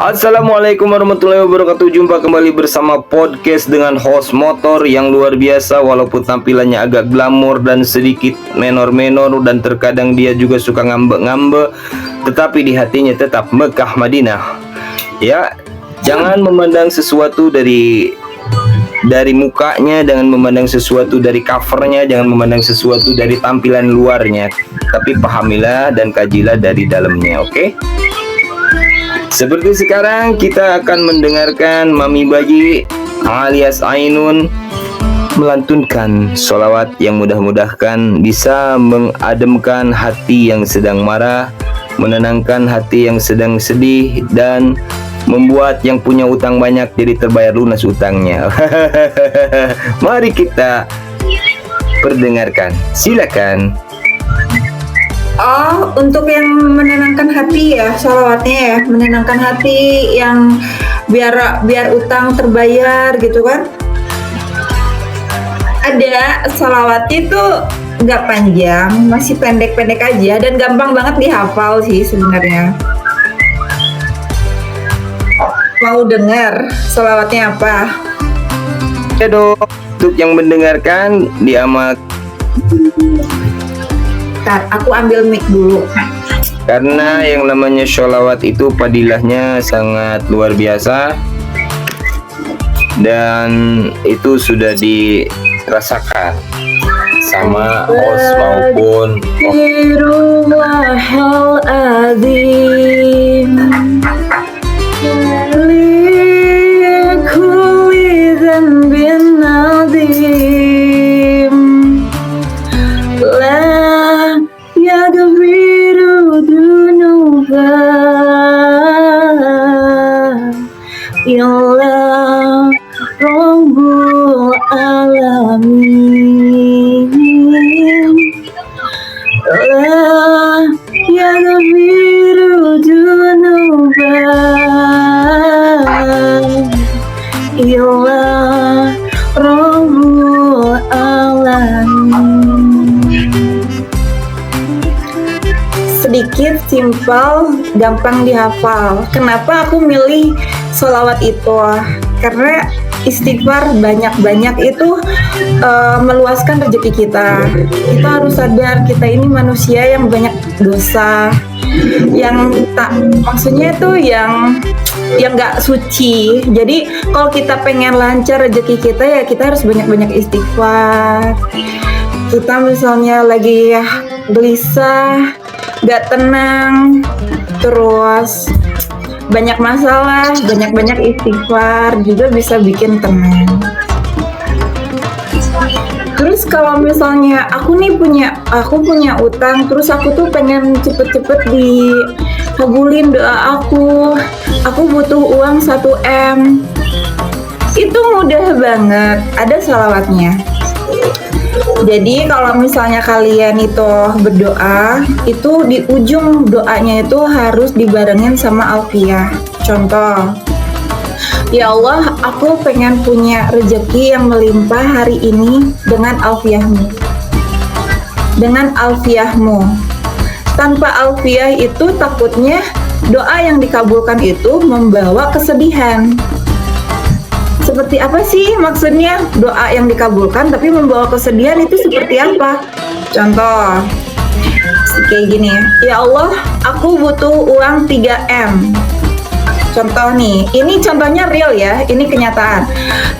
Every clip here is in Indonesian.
Assalamualaikum warahmatullahi wabarakatuh. Jumpa kembali bersama podcast dengan host motor yang luar biasa. Walaupun tampilannya agak glamor dan sedikit menor-menor, dan terkadang dia juga suka ngambek-ngambek, tetapi di hatinya tetap Mekah Madinah. Ya, jangan memandang sesuatu dari mukanya, jangan memandang sesuatu dari covernya, jangan memandang sesuatu dari tampilan luarnya, tapi pahamilah dan kajilah dari dalamnya. Oke? Seperti sekarang kita akan mendengarkan Mami Baji alias Ainun melantunkan sholawat yang mudah-mudahan bisa mengademkan hati yang sedang marah, menenangkan hati yang sedang sedih, dan membuat yang punya utang banyak jadi terbayar lunas utangnya. Mari kita perdengarkan. Silakan. Oh, untuk yang menenangkan hati ya, sholawatnya ya, menenangkan hati yang biar utang terbayar gitu kan. Ada sholawatnya itu nggak panjang, masih pendek-pendek aja dan gampang banget dihafal sih sebenarnya. Mau dengar sholawatnya apa? Ya dong, untuk yang mendengarkan diamak. Bentar, aku ambil mic dulu. Karena yang namanya sholawat itu padilahnya sangat luar biasa, dan itu sudah dirasakan sama host maupun Ilah Rabbul Alamin, La yaghfiru dzunuba Ilah Rabbul Alamin. Sedikit, simpel, gampang dihafal. Kenapa aku milih sholawat itu? Karena istighfar banyak-banyak itu meluaskan rezeki kita. Kita harus sadar kita ini manusia yang banyak dosa, yang tak, maksudnya itu yang nggak suci. Jadi kalau kita pengen lancar rezeki kita ya kita harus banyak-banyak istighfar. Kita misalnya lagi gelisah, nggak tenang, terus banyak masalah, banyak-banyak istighfar juga bisa bikin tenang. Terus kalau misalnya aku punya utang, terus aku tuh pengen cepet-cepet dikabulin doa aku butuh uang 1 M. Itu mudah banget, ada sholawatnya. Jadi kalau misalnya kalian itu berdoa, itu di ujung doanya itu harus dibarengin sama alfiyah. Contoh, ya Allah, aku pengen punya rezeki yang melimpah hari ini dengan alfiyahmu. Dengan alfiyahmu. Tanpa alfiyah itu takutnya doa yang dikabulkan itu membawa kesedihan. Seperti apa sih maksudnya doa yang dikabulkan tapi membawa kesedihan, itu seperti apa? Contoh kayak gini, ya Allah, aku butuh uang 3 M. Contoh nih, ini contohnya real ya, ini kenyataan.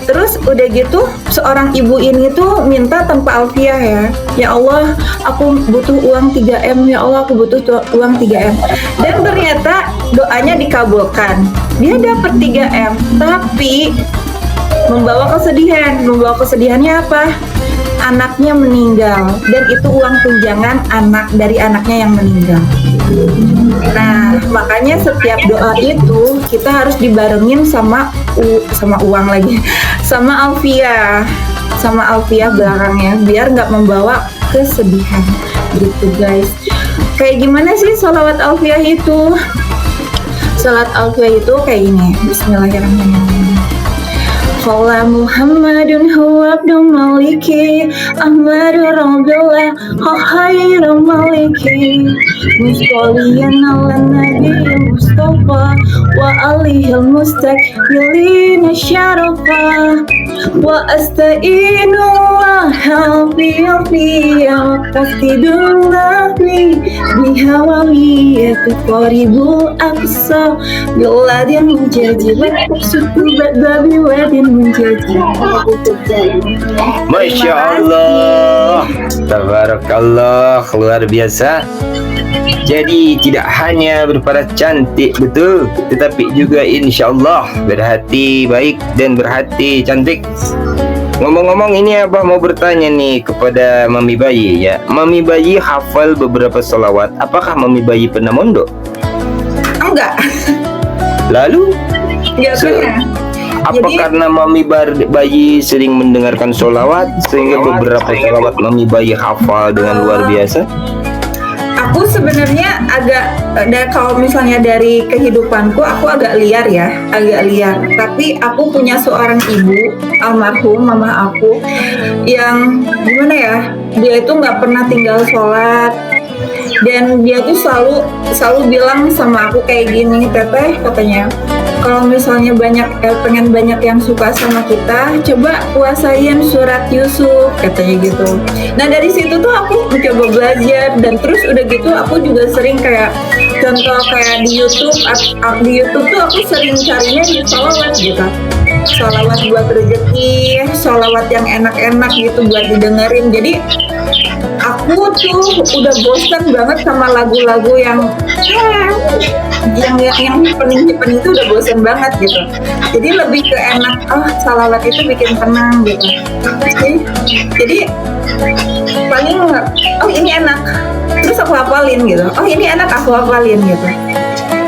Terus udah gitu seorang ibu ini tuh minta tanpa alfiyah ya, ya Allah, aku butuh uang 3 M, ya Allah, aku butuh uang 3 M. Dan ternyata doanya dikabulkan, dia dapat 3 M, tapi membawa kesedihan. Membawa kesedihannya apa? Anaknya meninggal, dan itu uang tunjangan dari anaknya yang meninggal. Nah, makanya setiap doa itu kita harus dibarengin sama uang lagi, sama alfiyah belakangnya, biar nggak membawa kesedihan. Gitu guys. Kayak gimana sih sholawat alfiyah itu? Sholawat alfiyah itu kayak gini. Bismillahirrahmanirrahim. Qala Muhammadun huwa abdu maliki Ahmadu Rabbillah khairu maliki Mustaliyan ala nabi Mustafa Wa alihil mustaqbilina syarafa Wa asta'inu wa hafiya Qasidun lahli bihawaliyati Qaribul aqsa Biladin menjadi Maksudku babi wadin menjadi Masya Allah, tabarakallah, luar biasa. Jadi tidak hanya berparas cantik betul, tetapi juga insya Allah berhati baik dan berhati cantik. Ngomong-ngomong ini Abah mau bertanya nih kepada Mami Bayi ya. Mami Bayi hafal beberapa salawat. Apakah Mami Bayi pernah mondok? Enggak. Lalu? Enggak pernah. Apa Jadi- karena Mami Bayi sering mendengarkan sholawat sehingga beberapa sholawat Mami Bayi hafal dengan luar biasa? Aku sebenarnya kalau misalnya dari kehidupanku aku agak liar ya, agak liar. Tapi aku punya seorang ibu almarhum mama aku yang gimana ya, dia itu nggak pernah tinggal sholat dan dia tuh selalu bilang sama aku kayak gini, Teteh katanya, kalau misalnya pengen banyak yang suka sama kita, coba puasain surat Yusuf katanya gitu. Nah dari situ tuh aku mencoba belajar dan terus udah gitu aku juga sering kayak contoh kayak di YouTube tuh aku sering carinya di sholawat gitu. Sholawat buat rezeki, sholawat yang enak-enak gitu buat didengerin. Jadi aku tuh udah bosan banget sama lagu-lagu yang pening itu udah bosan banget gitu. Jadi lebih ke enak, salawat itu bikin tenang gitu. Jadi paling ini enak, terus aku hafalin gitu. Ini enak aku hafalin gitu.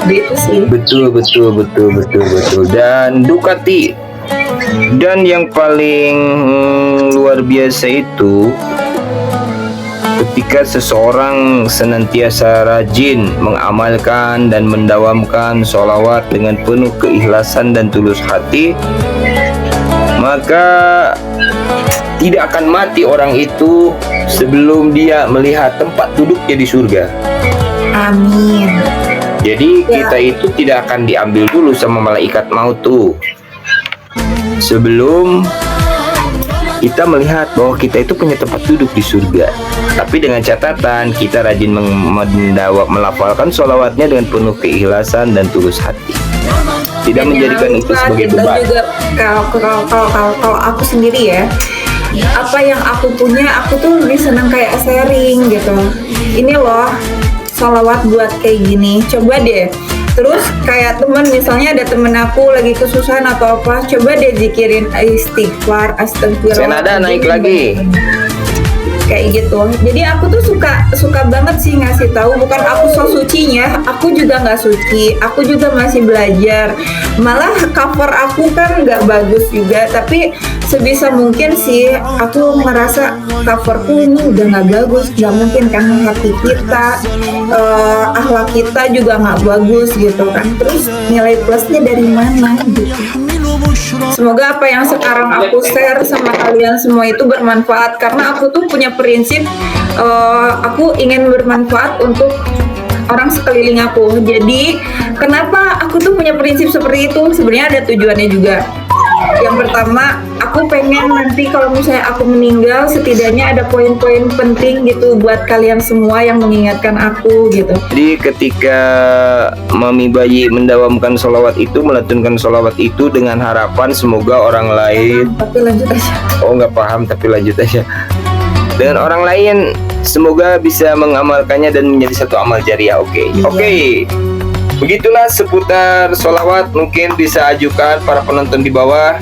Gitu sih. Betul. Dan Ducati. Dan yang paling luar biasa itu ketika seseorang senantiasa rajin mengamalkan dan mendawamkan sholawat dengan penuh keikhlasan dan tulus hati, maka tidak akan mati orang itu sebelum dia melihat tempat duduknya di surga. Amin. Jadi kita itu tidak akan diambil dulu sama malaikat maut tuh sebelum kita melihat bahwa kita itu punya tempat duduk di surga. Tapi dengan catatan kita rajin melafalkan sholawatnya dengan penuh keikhlasan dan tulus hati. Tidak menjadikan itu sebagai Dan beban. juga kalau aku sendiri ya, apa yang aku punya aku tuh lebih senang kayak sharing gitu. Ini loh sholawat buat kayak gini, coba deh. Terus kayak teman, misalnya ada temen aku lagi kesusahan atau apa, coba deh zikirin istighfar, astagfirullah. Senada naik lagi. Kayak gitu. Jadi aku tuh suka banget sih ngasih tahu. Bukan aku so sucinya, aku juga nggak suci. Aku juga masih belajar. Malah cover aku kan nggak bagus juga. Tapi sebisa mungkin sih aku merasa coverku ini udah nggak bagus. Nggak mungkin karena hati kita, akhlak kita juga nggak bagus gitu kan. Terus nilai plusnya dari mana gitu. Semoga apa yang sekarang aku share sama kalian semua itu bermanfaat, karena aku tuh punya prinsip aku ingin bermanfaat untuk orang sekeliling aku. Jadi kenapa aku tuh punya prinsip seperti itu? Sebenarnya ada tujuannya juga. Yang pertama, aku pengen nanti kalau misalnya aku meninggal, setidaknya ada poin-poin penting gitu buat kalian semua yang mengingatkan aku gitu. Jadi ketika Mami Bayi mendawamkan sholawat itu, melantunkan sholawat itu dengan harapan semoga orang lain, Tapi lanjut aja. nggak paham tapi lanjut aja, dengan orang lain semoga bisa mengamalkannya dan menjadi satu amal jariah. Oke. Begitulah seputar sholawat. Mungkin bisa ajukan para penonton di bawah.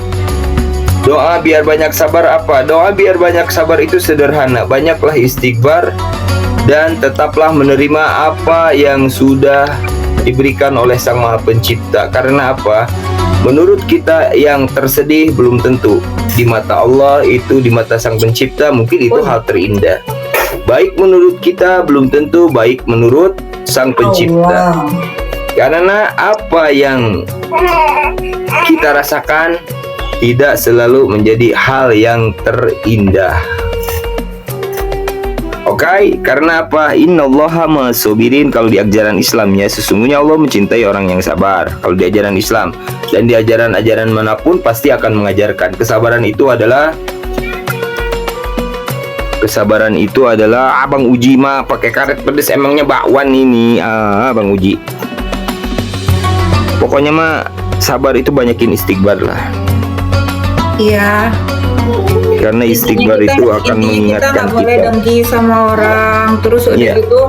Doa biar banyak sabar apa? Doa biar banyak sabar itu sederhana. Banyaklah istighfar dan tetaplah menerima apa yang sudah diberikan oleh Sang Maha Pencipta. Karena apa? Menurut kita yang tersedih belum tentu di mata Allah itu, di mata Sang Pencipta mungkin itu hal terindah. Baik menurut kita belum tentu baik menurut Sang Pencipta. Karena apa yang kita rasakan tidak selalu menjadi hal yang terindah. Oke, karena apa? Innallaha ma'as-sabirin. Kalau di ajaran Islam ya, sesungguhnya Allah mencintai orang yang sabar. Kalau di ajaran Islam dan di ajaran-ajaran manapun pasti akan mengajarkan kesabaran itu adalah Abang Uji mah pakai karet pedes emangnya bakwan ini. Bang Uji. Pokoknya mah sabar itu banyakin istighfar lah. Iya. Karena istighfar itu akan mengingatkan kita. Nggak boleh dengki sama orang. Terus udah gitu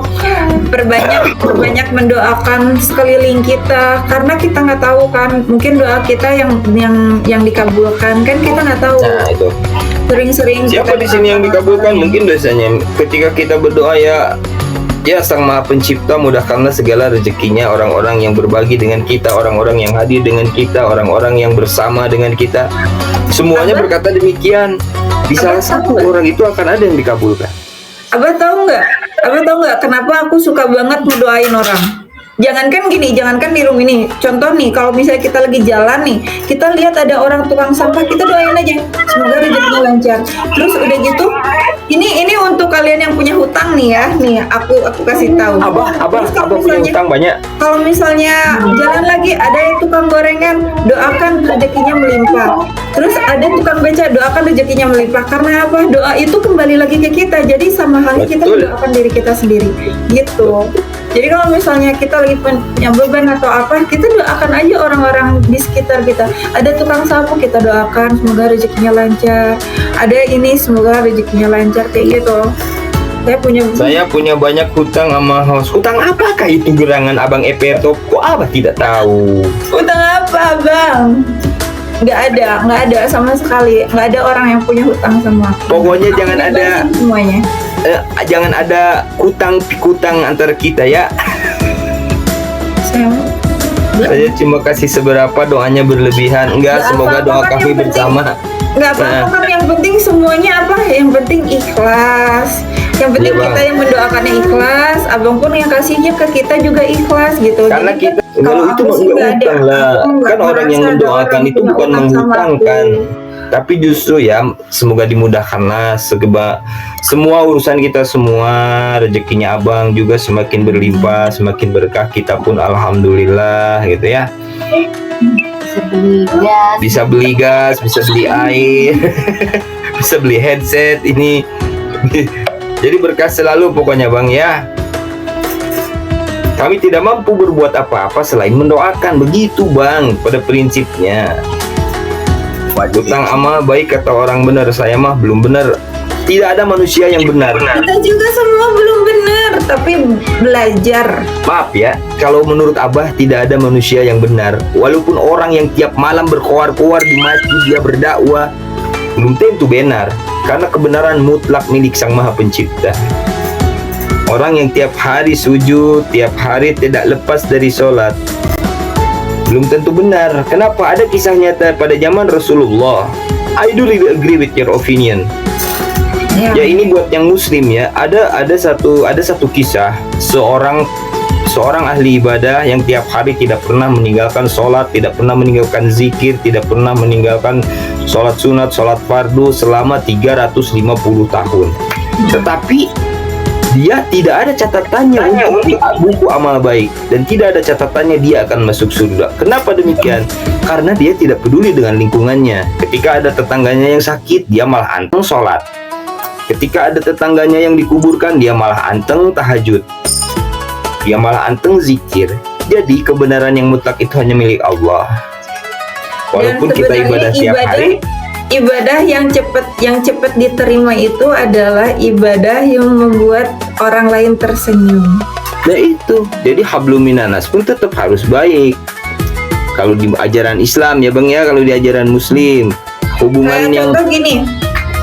perbanyak mendoakan sekeliling kita. Karena kita nggak tahu kan, mungkin doa kita yang dikabulkan kan kita nggak tahu. Nah itu. Sering-sering. Siapa di sini yang dikabulkan? Mungkin dosanya. Ketika kita berdoa ya Sang Maha Pencipta mudahkanlah segala rezekinya orang-orang yang berbagi dengan kita, orang-orang yang hadir dengan kita, orang-orang yang bersama dengan kita. Semuanya berkata demikian. Di salah satu orang itu akan ada yang dikabulkan. Abah tahu nggak kenapa aku suka banget ngedoain orang? Jangankan di room ini. Contoh nih, kalau misalnya kita lagi jalan nih, kita lihat ada orang tukang sampah, kita doain aja, semoga rezekinya lancar. Terus udah gitu, ini untuk kalian yang punya hutang nih ya, nih aku kasih tahu. Abah punya hutang banyak. Kalau misalnya jalan lagi ada yang tukang gorengan, doakan rezekinya melimpah. Terus ada tukang beca, doakan rezekinya melimpah. Karena apa? Doa itu kembali lagi ke kita. Jadi sama halnya kita mendoakan diri kita sendiri, gitu. Jadi kalau misalnya kita lagi punya beban atau apa, kita doakan aja orang-orang di sekitar kita. Ada tukang sapu, kita doakan semoga rezekinya lancar. Ada ini semoga rezekinya lancar, kayak gitu. Saya punya banyak hutang sama host. Hutang apakah itu gerangan Abang Eperto? Kok Abah tidak tahu? Hutang apa, Bang? Nggak ada sama sekali. Nggak ada orang yang punya hutang sama aku. Pokoknya jangan ada semuanya. Jangan ada kutang pikutang antara kita ya. Saya cuma kasih seberapa, doanya berlebihan. Enggak, semoga doa kami bersama. Enggak apa-apa kan, yang penting semuanya apa? Yang penting ikhlas. Yang penting kita yang mendoakannya ikhlas, abang pun yang kasihnya ke kita juga ikhlas gitu. Karena kita kalau itu enggak utang lah. Kan orang yang mendoakan itu bukan menghutangkan. Tapi justru ya semoga dimudahkanlah semua urusan kita, semua rezekinya abang juga semakin berlimpah, semakin berkah, kita pun alhamdulillah gitu ya. Bisa beli gas, bisa beli air, bisa beli headset ini. Jadi berkah selalu pokoknya bang ya. Kami tidak mampu berbuat apa-apa selain mendoakan, begitu bang pada prinsipnya. Hutang amal baik kata orang benar, saya mah belum benar. Tidak ada manusia yang benar. Kita juga semua belum benar, tapi belajar. Maaf ya, kalau menurut Abah tidak ada manusia yang benar. Walaupun orang yang tiap malam berkoar-koar di masjid dia berdakwah, belum tentu benar. Karena kebenaran mutlak milik Sang Maha Pencipta. Orang yang tiap hari sujud, tiap hari tidak lepas dari sholat, belum tentu benar. Kenapa? Ada kisah nyata pada zaman Rasulullah. I do really agree with your opinion. Ya ini buat yang muslim ya. Ada satu kisah seorang ahli ibadah yang tiap hari tidak pernah meninggalkan sholat, tidak pernah meninggalkan zikir, tidak pernah meninggalkan sholat sunat, sholat fardu selama 350 tahun. Tetapi dia tidak ada catatannya untuk buku amal baik, dan tidak ada catatannya dia akan masuk surga. Kenapa demikian? Karena dia tidak peduli dengan lingkungannya. Ketika ada tetangganya yang sakit, dia malah anteng sholat. Ketika ada tetangganya yang dikuburkan, dia malah anteng tahajud. Dia malah anteng zikir. Jadi kebenaran yang mutlak itu hanya milik Allah. Walaupun kita ibadah tiap hari, ibadah yang cepat diterima itu adalah ibadah yang membuat orang lain tersenyum. Nah itu, jadi hablum minanas pun tetap harus baik. Kalau di ajaran Islam ya bang ya, kalau di ajaran Muslim hubungan yang contoh gini,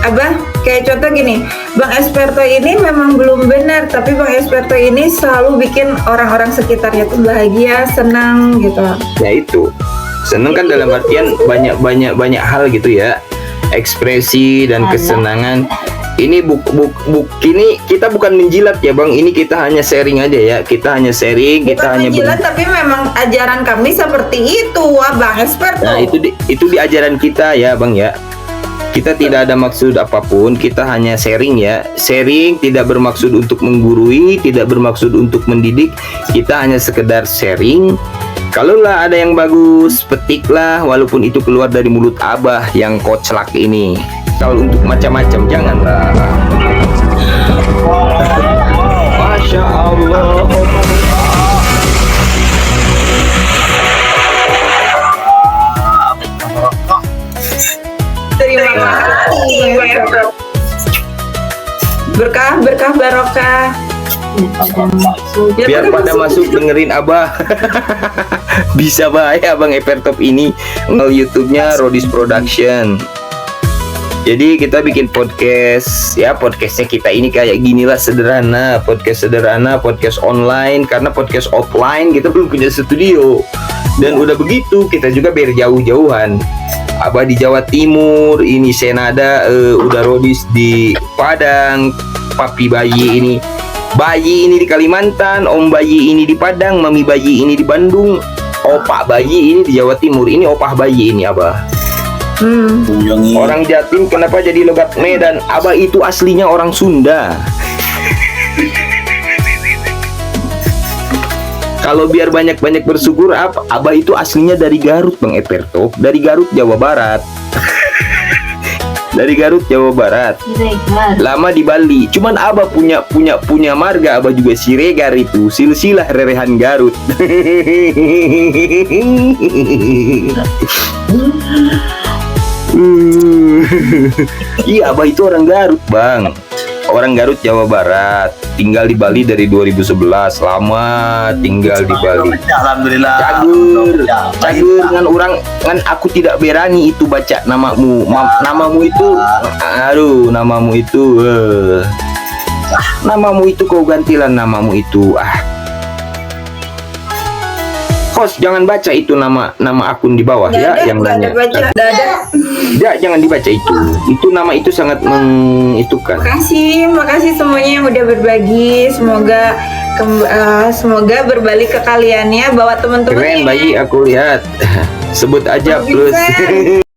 Abah, kayak contoh gini, Bang Esperto ini memang belum benar, tapi Bang Esperto ini selalu bikin orang-orang sekitarnya tuh bahagia, senang gitu. Ya itu, senang kan dalam artian banyak hal gitu ya, ekspresi dan kesenangan Ini ini kita bukan menjilat ya Bang, ini kita hanya sharing aja ya. Kita hanya sharing, Bukan kita hanya menjilat, tapi memang ajaran kami seperti itu, Abang expert. Nah, itu di ajaran kita ya Bang ya. Kita tidak ada maksud apapun, kita hanya sharing ya. Sharing tidak bermaksud untuk menggurui, tidak bermaksud untuk mendidik. Kita hanya sekedar sharing. Kalaulah ada yang bagus, petiklah, walaupun itu keluar dari mulut Abah yang koclak ini. Kalau untuk macam-macam janganlah. Masya Allah. Terima kasih. Berkah barokah. Biar pada masuk dengerin Abah. Bisa bahaya Bang Evertop ini. YouTube-nya Rodis Production. Jadi kita bikin podcast ya, podcastnya kita ini kayak ginilah, sederhana, podcast online, karena podcast offline kita belum punya studio. Dan udah begitu kita juga biar jauh-jauhan. Abah di Jawa Timur, ini Senada, udah Rodis di Padang, papi bayi ini di Kalimantan, om bayi ini di Padang, mami bayi ini di Bandung, opak bayi ini di Jawa Timur, ini opah bayi ini Abah. Orang Jatim kenapa jadi logat Medan? Abah itu aslinya orang Sunda. Kalau biar banyak-banyak bersyukur, Abah itu aslinya dari Garut Bang Evertop, dari Garut Jawa Barat. Dari Garut Jawa Barat. Lama di Bali. Cuman Abah punya marga, Abah juga Siregar itu, silsilah Rerehan Garut. Iya, Abah itu orang Garut Bang, orang Garut Jawa Barat, tinggal di Bali dari 2011, lama tinggal di Bali. Alhamdulillah. Cagur dengan orang, kan aku tidak berani itu baca namamu. Namamu itu kau gantilah namamu itu. Host, jangan baca itu nama akun di bawah ya yang nanya. Ya, jangan dibaca itu. Itu nama itu sangat mengitukan. Makasih semuanya yang udah berbagi. Semoga berbalik ke kaliannya, bawa teman-teman. Keren bayi, aku lihat. Sebut aja plus.